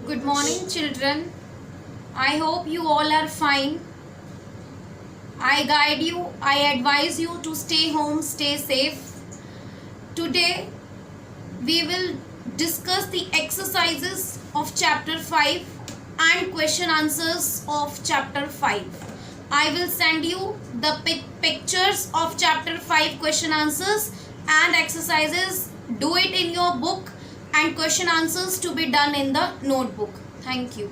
Good morning, children. I hope you all are fine. I advise you to stay home, stay safe. Today, we will discuss the exercises of chapter 5 and question answers of chapter 5. I will send you the pictures of chapter 5 question answers and exercises. Do it in your book and question answers to be done in the notebook. Thank you.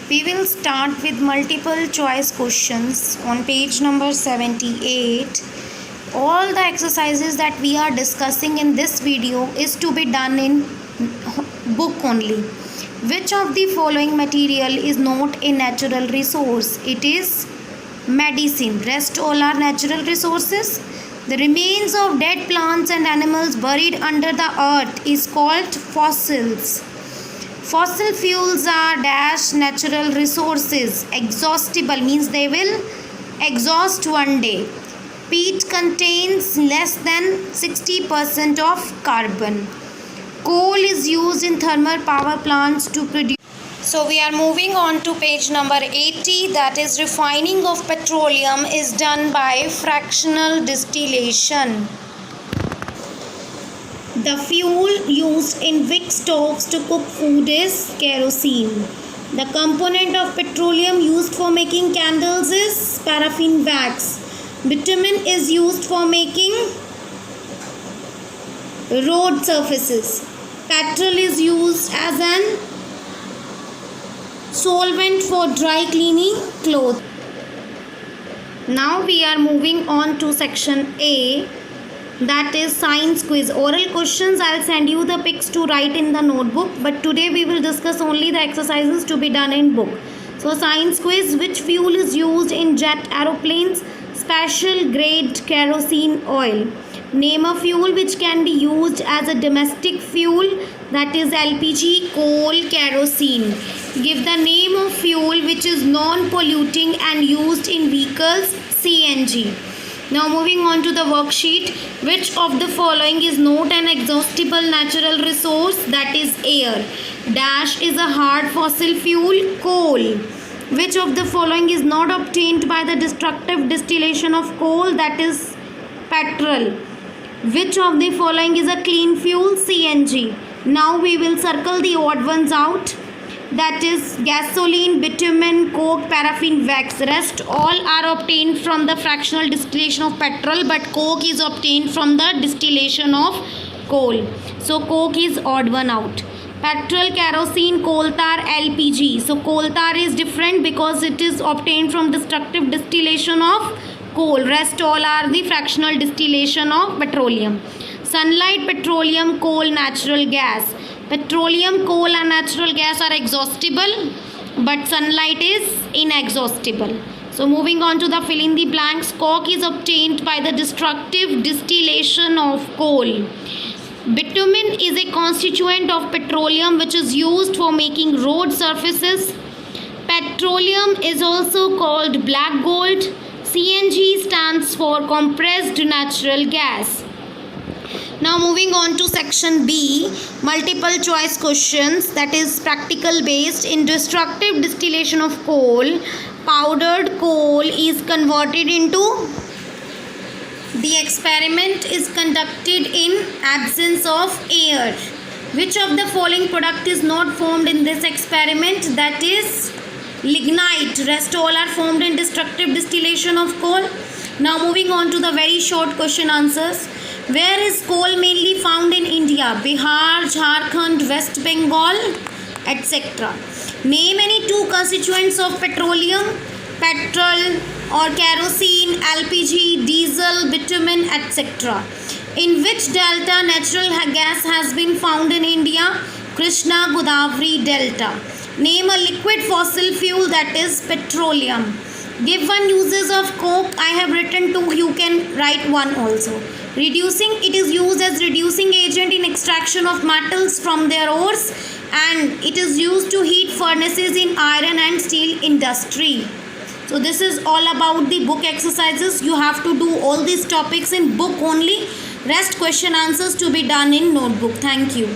We will start with multiple choice questions on page number 78. All the exercises that we are discussing in this video is to be done in book only. Which of the following material is not a natural resource? It is medicine. Rest all are natural resources. The remains of dead plants and animals buried under the earth is called fossils. Fossil fuels are dash natural resources. Exhaustible means they will exhaust one day. Peat contains less than 60% of carbon. Coal is used in thermal power plants to produce. So we are moving on to page number 80, that is refining of petroleum is done by fractional distillation. The fuel used in wick stoves to cook food is kerosene. The component of petroleum used for making candles is paraffin wax. Bitumen is used for making road surfaces. Petrol is used as an solvent for dry cleaning clothes. Now we are moving on to section A, that is science quiz. Oral questions, I will send you the pics to write in the notebook, but today we will discuss only the exercises to be done in book. So science quiz, which fuel is used in jet aeroplanes? Special grade kerosene oil. Name a fuel which can be used as a domestic fuel, that is LPG, coal, kerosene. Give the name of fuel which is non-polluting and used in vehicles, CNG. Now moving on to the worksheet. Which of the following is not an exhaustible natural resource? That is air. Dash is a hard fossil fuel, coal. Which of the following is not obtained by the destructive distillation of coal? That is petrol. Which of the following is a clean fuel? CNG. Now we will circle the odd ones out. That is gasoline, bitumen, coke, paraffin wax. Rest all are obtained from the fractional distillation of petrol, but coke is obtained from the distillation of coal. So coke is odd one out. Petrol, kerosene, coal tar, LPG. So coal tar is different because it is obtained from destructive distillation of coal. Rest all are the fractional distillation of petroleum. Sunlight, petroleum, coal, natural gas. Petroleum, coal and natural gas are exhaustible, but sunlight is inexhaustible. So moving on to the fill in the blanks. Coke is obtained by the destructive distillation of coal. Bitumen is a constituent of petroleum which is used for making road surfaces. Petroleum is also called black gold. CNG stands for compressed natural gas. Now moving on to section B, multiple choice questions, that is practical based. In destructive distillation of coal, powdered coal is converted into. The experiment is conducted in absence of air. Which of the following product is not formed in this experiment? That is lignite. Rest all are formed in destructive distillation of coal. Now moving on to the very short question answers. Where is coal mainly found in India? Bihar, Jharkhand, West Bengal, etc. Name any two constituents of petroleum: petrol or kerosene, LPG, diesel, bitumen, etc. In which delta natural gas has been found in India? Krishna Godavari Delta. Name a liquid fossil fuel, that is petroleum. Give one uses of coke. I have written two, you can write one also. Reducing, it is used as reducing agent in extraction of metals from their ores, and it is used to heat furnaces in iron and steel industry. So this is all about the book exercises. You have to do all these topics in book only. Rest question answers to be done in notebook. Thank you.